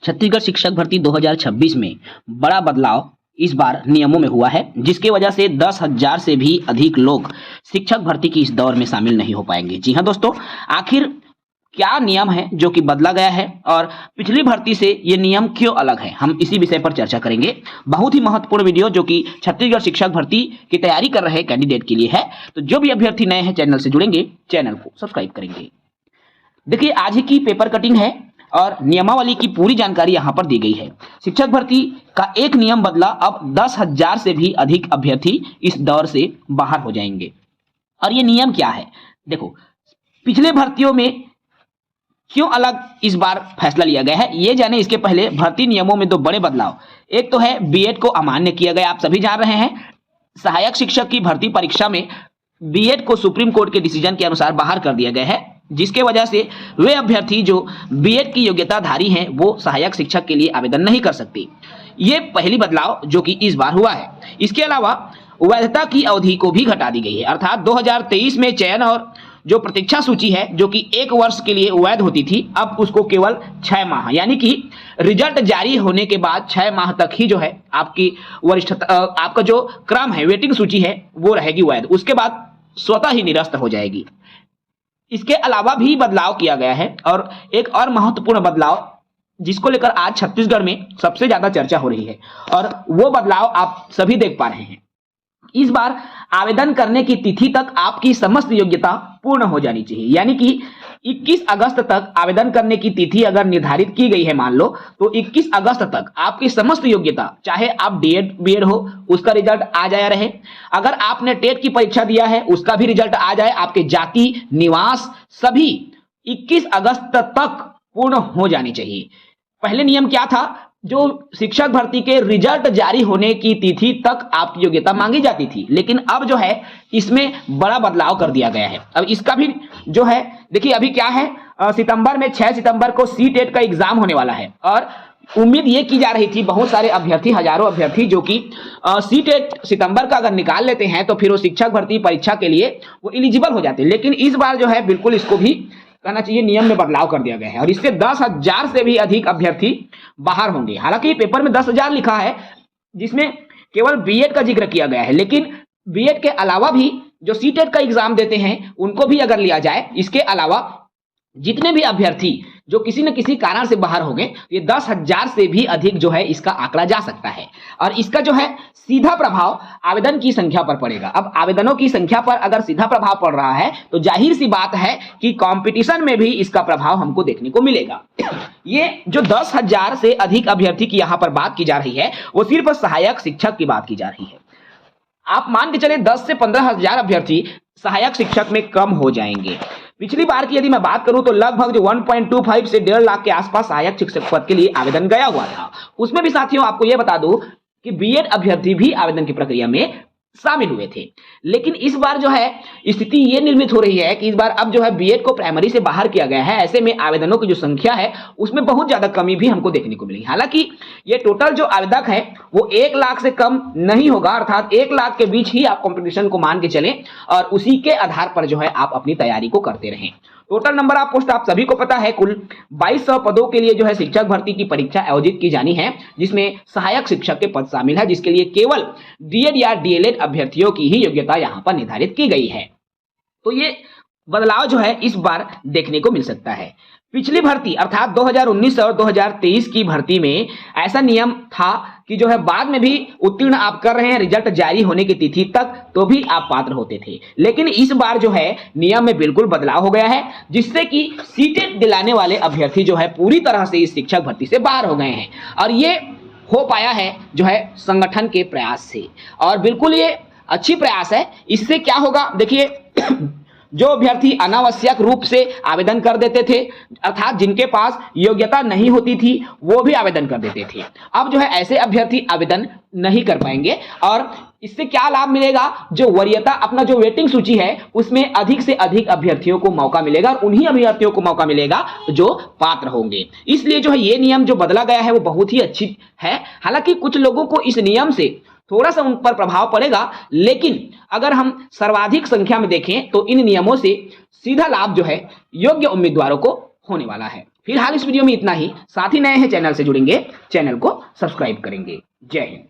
छत्तीसगढ़ शिक्षक भर्ती 2026 में बड़ा बदलाव इस बार नियमों में हुआ है, जिसके वजह से 10,000 से भी अधिक लोग शिक्षक भर्ती की इस दौर में शामिल नहीं हो पाएंगे। जी हां दोस्तों, आखिर क्या नियम है जो कि बदला गया है और पिछली भर्ती से ये नियम क्यों अलग है, हम इसी विषय पर चर्चा करेंगे। बहुत ही महत्वपूर्ण वीडियो जो कि छत्तीसगढ़ शिक्षक भर्ती की तैयारी कर रहे कैंडिडेट के लिए है। तो जो भी अभ्यर्थी नए हैं चैनल से जुड़ेंगे, चैनल को सब्सक्राइब करेंगे। देखिए, आज ही की पेपर कटिंग है और नियमावली की पूरी जानकारी यहां पर दी गई है। शिक्षक भर्ती का एक नियम बदला, अब 10,000 से भी अधिक अभ्यर्थी इस दौर से बाहर हो जाएंगे। और ये नियम क्या है? देखो, पिछले भर्तियों में क्यों अलग इस बार फैसला लिया गया है, ये जाने इसके पहले भर्ती नियमों में दो बड़े बदलाव। एक तो है बीएड को अमान्य किया गया। आप सभी जान रहे हैं, सहायक शिक्षक की भर्ती परीक्षा में बीएड को सुप्रीम कोर्ट के डिसीजन के अनुसार बाहर कर दिया गया है, जिसके वजह से वे अभ्यर्थी जो बीएड की योग्यताधारी हैं वो सहायक शिक्षक के लिए आवेदन नहीं कर सकते। ये पहली बदलाव जो कि इस बार हुआ है। इसके अलावा वैधता की अवधि को भी घटा दी गई है, अर्थात 2023 में चयन और जो प्रतीक्षा सूची है जो कि 1 वर्ष के लिए वैध होती थी, अब उसको केवल 6 माह, यानी कि रिजल्ट जारी होने के बाद 6 माह तक ही जो है आपकी वरिष्ठता, आपका जो क्रम है, वेटिंग सूची है, वो रहेगी वैध। उसके बाद स्वतः ही निरस्त हो जाएगी। इसके अलावा भी बदलाव किया गया है और एक और महत्वपूर्ण बदलाव जिसको लेकर आज छत्तीसगढ़ में सबसे ज्यादा चर्चा हो रही है, और वो बदलाव आप सभी देख पा रहे हैं। इस बार आवेदन करने की तिथि तक आपकी समस्त योग्यता पूर्ण हो जानी चाहिए, यानी कि 21 अगस्त तक आवेदन करने की तिथि अगर निर्धारित की गई है, मान लो, तो 21 अगस्त तक आपकी समस्त योग्यता, चाहे आप डीएड बीएड हो उसका रिजल्ट आ जाया रहे, अगर आपने टेट की परीक्षा दिया है उसका भी रिजल्ट आ जाए, आपके जाति निवास सभी 21 अगस्त तक पूर्ण हो जानी चाहिए। पहले नियम क्या था? जो शिक्षक भर्ती के रिजल्ट जारी होने की तिथि तक आपकी योग्यता मांगी जाती थी, लेकिन अब जो है इसमें बड़ा बदलाव कर दिया गया है। अब इसका भी जो है, देखिए अभी क्या है, सितंबर में 6 सितंबर को सीटेट का एग्जाम होने वाला है और उम्मीद ये की जा रही थी, बहुत सारे अभ्यर्थी, हजारों अभ्यर्थी जो कि सीटेट सितंबर का अगर निकाल लेते हैं तो फिर वो शिक्षक भर्ती परीक्षा के लिए वो एलिजिबल हो जाते हैं। लेकिन इस बार जो है बिल्कुल इसको भी कहना चाहिए नियम में बदलाव कर दिया गया है और इससे 10,000 से भी अधिक अभ्यर्थी बाहर होंगे। हालांकि पेपर में 10,000 लिखा है, जिसमें केवल बीएड का जिक्र किया गया है, लेकिन बीएड के अलावा भी जो सीटेट का एग्जाम देते हैं उनको भी अगर लिया जाए, इसके अलावा जितने भी अभ्यर्थी जो किसी न किसी कारण से बाहर हो गए, ये 10,000 से भी अधिक जो है इसका आंकड़ा जा सकता है। और इसका जो है सीधा प्रभाव आवेदन की संख्या पर पड़ेगा। अब आवेदनों की संख्या पर अगर सीधा प्रभाव पड़ रहा है तो जाहिर सी बात है कि कंपटीशन में भी इसका प्रभाव हमको देखने को मिलेगा। ये जो 10,000 से अधिक अभ्यर्थी की यहां पर बात की जा रही है वो सिर्फ सहायक शिक्षक की बात की जा रही है। आप मान के चले 10 से 15,000 अभ्यर्थी सहायक शिक्षक में कम हो जाएंगे। पिछली बार की यदि मैं बात करूं तो लगभग जो 1.25 से 1.5 लाख के आसपास सहायक शिक्षक पद के लिए आवेदन गया हुआ था। उसमें भी साथियों आपको यह बता दूं कि बीएड अभ्यर्थी भी आवेदन की प्रक्रिया में शामिल हुए थे। लेकिन इस बार जो है स्थिति ये निर्मित हो रही है कि इस बार अब जो है बीएड को प्राइमरी से बाहर किया गया है, ऐसे में आवेदनों की जो संख्या है उसमें बहुत ज्यादा कमी भी हमको देखने को मिली। हालांकि ये टोटल जो आवेदक है वो 1 लाख से कम नहीं होगा, अर्थात 1 लाख के बीच ही आप कंपटीशन को मान के चलें और उसी के आधार पर जो है आप अपनी तैयारी को करते रहें। टोटल नंबर ऑफ पोस्ट आप सभी को पता है, कुल 2200 पदों के लिए जो है शिक्षक भर्ती की परीक्षा आयोजित की जानी है, जिसमें सहायक शिक्षक के पद शामिल है, जिसके लिए केवल डीएड या डीएलएड अभ्यर्थियों की ही योग्यता यहां पर निर्धारित की गई है। तो ये बदलाव जो है इस बार देखने को मिल सकता है। पिछली भर्ती अर्थात 2019 और 2023 की भर्ती में ऐसा नियम था कि जो है बाद में भी उत्तीर्ण आप कर रहे हैं रिजल्ट जारी होने की तिथि तक तो भी आप पात्र होते थे। लेकिन इस बार जो है नियम में बिल्कुल बदलाव हो गया है, जिससे कि सीटेट दिलाने वाले अभ्यर्थी जो है पूरी तरह से इस शिक्षक भर्ती से बाहर हो गए हैं और ये हो पाया है जो है संगठन के प्रयास से, और बिल्कुल ये अच्छी प्रयास है। इससे क्या होगा, देखिए जो अभ्यर्थी अनावश्यक रूप से आवेदन कर देते थे, अर्थात जिनके पास योग्यता नहीं होती थी वो भी आवेदन कर देते थे, अब जो है ऐसे अभ्यर्थी आवेदन नहीं कर पाएंगे और इससे क्या लाभ मिलेगा, जो वरीयता अपना जो वेटिंग सूची है उसमें अधिक से अधिक अभ्यर्थियों को मौका मिलेगा और उन्हीं अभ्यर्थियों को मौका मिलेगा जो पात्र होंगे। इसलिए जो है ये नियम जो बदला गया है वो बहुत ही अच्छी है। हालांकि कुछ लोगों को इस नियम से थोड़ा सा उन पर प्रभाव पड़ेगा, लेकिन अगर हम सर्वाधिक संख्या में देखें तो इन नियमों से सीधा लाभ जो है योग्य उम्मीदवारों को होने वाला है। फिलहाल इस वीडियो में इतना ही। साथ ही नए हैं चैनल से जुड़ेंगे, चैनल को सब्सक्राइब करेंगे। जय हिंद।